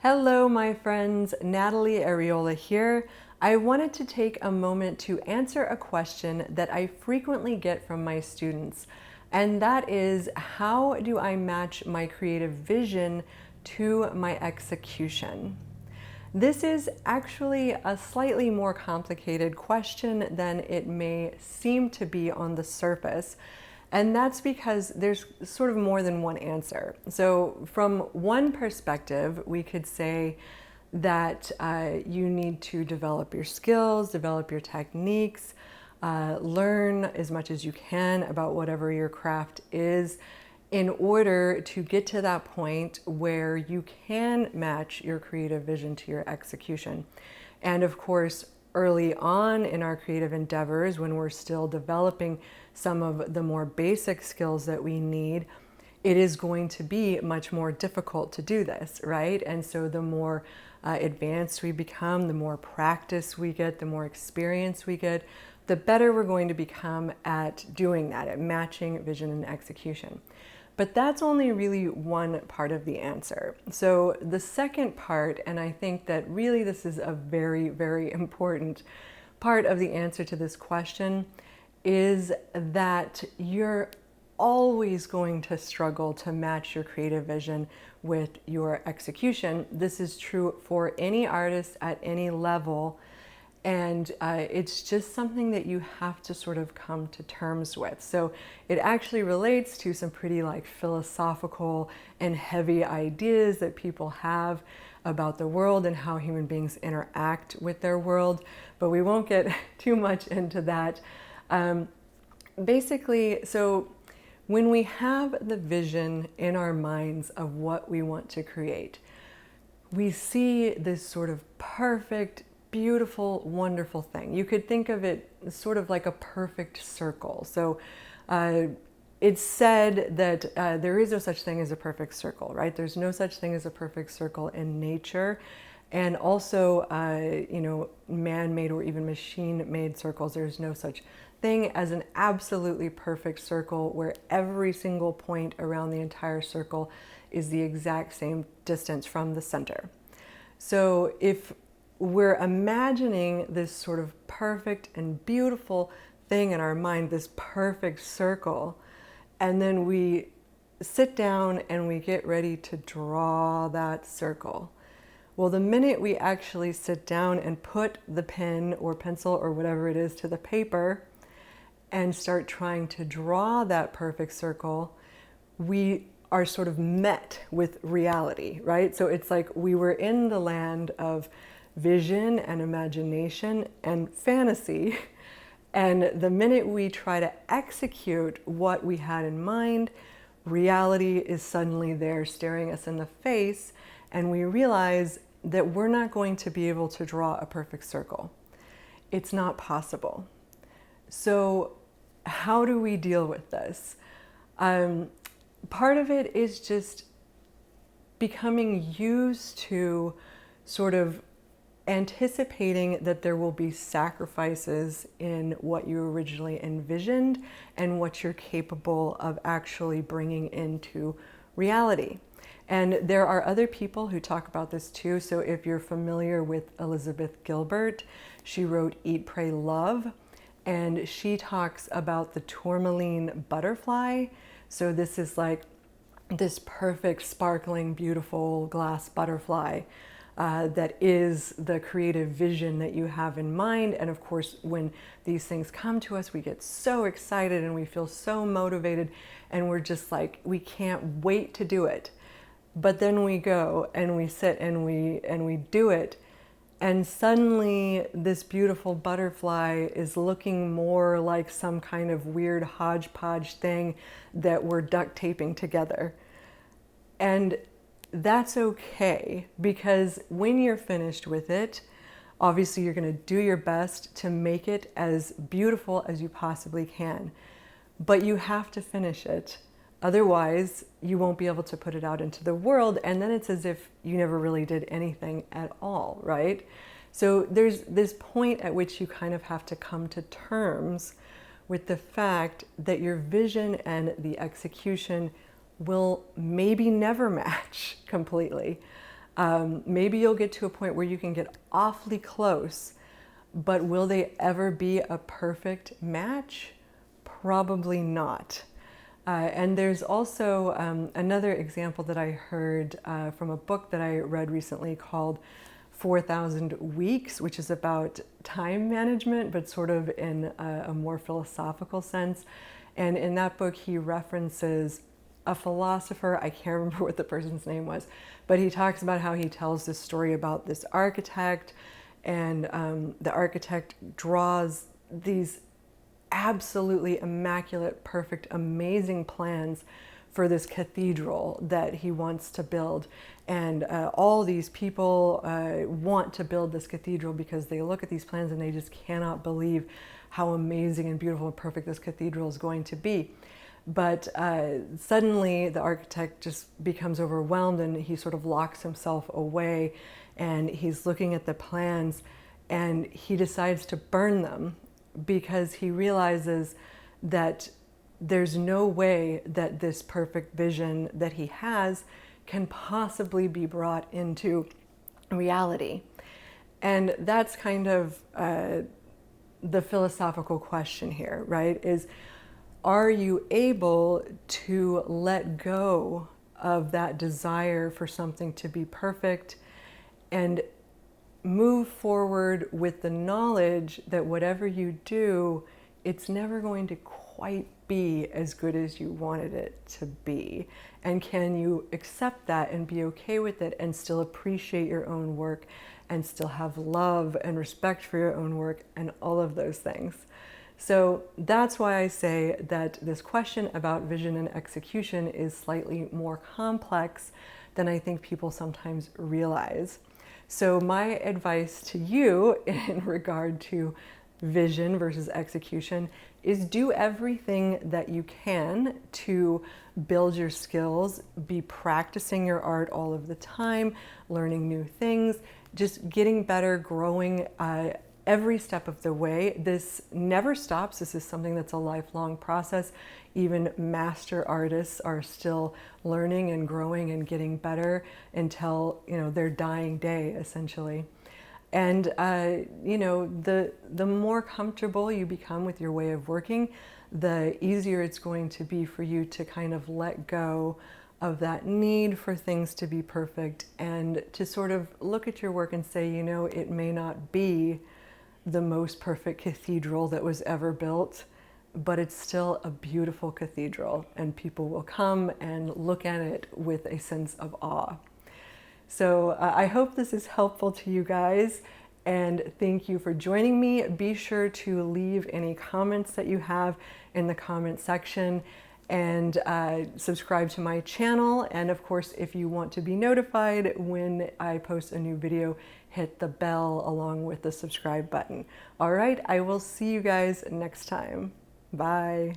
Hello, my friends. Natalie Areola here. I wanted to take a moment to answer a question that I frequently get from my students, and that is, how do I match my creative vision to my execution? This is actually a slightly more complicated question than it may seem to be on the surface. And that's because there's sort of more than one answer. So, from one perspective, we could say that you need to develop your skills, develop your techniques, learn as much as you can about whatever your craft is in order to get to that point where you can match your creative vision to your execution. And of course, early on in our creative endeavors, when we're still developing some of the more basic skills that we need, it is going to be much more difficult to do this, right? And so the more advanced we become, the more practice we get, the more experience we get, the better we're going to become at doing that, at matching vision and execution. But that's only really one part of the answer. So the second part, and I think that really this is a very, very important part of the answer to this question, is that you're always going to struggle to match your creative vision with your execution. This is true for any artist at any level. And it's just something that you have to sort of come to terms with. So it actually relates to some pretty philosophical and heavy ideas that people have about the world and how human beings interact with their world. But we won't get too much into that. Basically, so when we have the vision in our minds of what we want to create, we see this sort of perfect, beautiful, wonderful thing. You could think of it sort of like a perfect circle. So it's said that there is no such thing as a perfect circle, right? There's no such thing as a perfect circle in nature. And also, man-made or even machine-made circles, there's no such thing as an absolutely perfect circle where every single point around the entire circle is the exact same distance from the center. So if we're imagining this sort of perfect and beautiful thing in our mind, this perfect circle, and then we sit down and we get ready to draw that circle. Well, the minute we actually sit down and put the pen or pencil or whatever it is to the paper and start trying to draw that perfect circle, we are sort of met with reality, right? So it's like we were in the land of vision and imagination and fantasy. And the minute we try to execute what we had in mind, reality is suddenly there staring us in the face, and we realize that we're not going to be able to draw a perfect circle. It's not possible. So how do we deal with this? Part of it is just becoming used to sort of anticipating that there will be sacrifices in what you originally envisioned and what you're capable of actually bringing into reality. And there are other people who talk about this too. So if you're familiar with Elizabeth Gilbert, she wrote Eat, Pray, Love, and she talks about the tourmaline butterfly. So this is like this perfect, sparkling, beautiful glass butterfly that is the creative vision that you have in mind. And of course, when these things come to us, we get so excited and we feel so motivated, and we're just like, we can't wait to do it. But then we go and we sit and we do it, and suddenly this beautiful butterfly is looking more like some kind of weird hodgepodge thing that we're duct taping together. And that's okay, because when you're finished with it, obviously you're going to do your best to make it as beautiful as you possibly can. But you have to finish it. Otherwise, you won't be able to put it out into the world, and then it's as if you never really did anything at all, right? So there's this point at which you kind of have to come to terms with the fact that your vision and the execution will maybe never match completely. Maybe you'll get to a point where you can get awfully close, but will they ever be a perfect match? Probably not. And there's also another example that I heard from a book that I read recently called 4,000 Weeks, which is about time management, but sort of in a more philosophical sense. And in that book, he references a philosopher, I can't remember what the person's name was, but he talks about how he tells this story about this architect, and the architect draws these absolutely immaculate, perfect, amazing plans for this cathedral that he wants to build. And all these people want to build this cathedral because they look at these plans and they just cannot believe how amazing and beautiful and perfect this cathedral is going to be. But suddenly the architect just becomes overwhelmed and he sort of locks himself away, and he's looking at the plans and he decides to burn them because he realizes that there's no way that this perfect vision that he has can possibly be brought into reality. And that's kind of the philosophical question here, right? Is, are you able to let go of that desire for something to be perfect and move forward with the knowledge that whatever you do, it's never going to quite be as good as you wanted it to be? And can you accept that and be okay with it and still appreciate your own work and still have love and respect for your own work and all of those things? So that's why I say that this question about vision and execution is slightly more complex than I think people sometimes realize. So my advice to you in regard to vision versus execution is do everything that you can to build your skills, be practicing your art all of the time, learning new things, just getting better, growing every step of the way. This never stops. This is something that's a lifelong process. Even master artists are still learning and growing and getting better until, their dying day, essentially. And the more comfortable you become with your way of working, the easier it's going to be for you to kind of let go of that need for things to be perfect and to sort of look at your work and say, it may not be the most perfect cathedral that was ever built, but it's still a beautiful cathedral, and people will come and look at it with a sense of awe. So I hope this is helpful to you guys, and thank you for joining me. Be sure to leave any comments that you have in the comment section, and subscribe to my channel. And of course, if you want to be notified when I post a new video, hit the bell along with the subscribe button. All right, I will see you guys next time. Bye.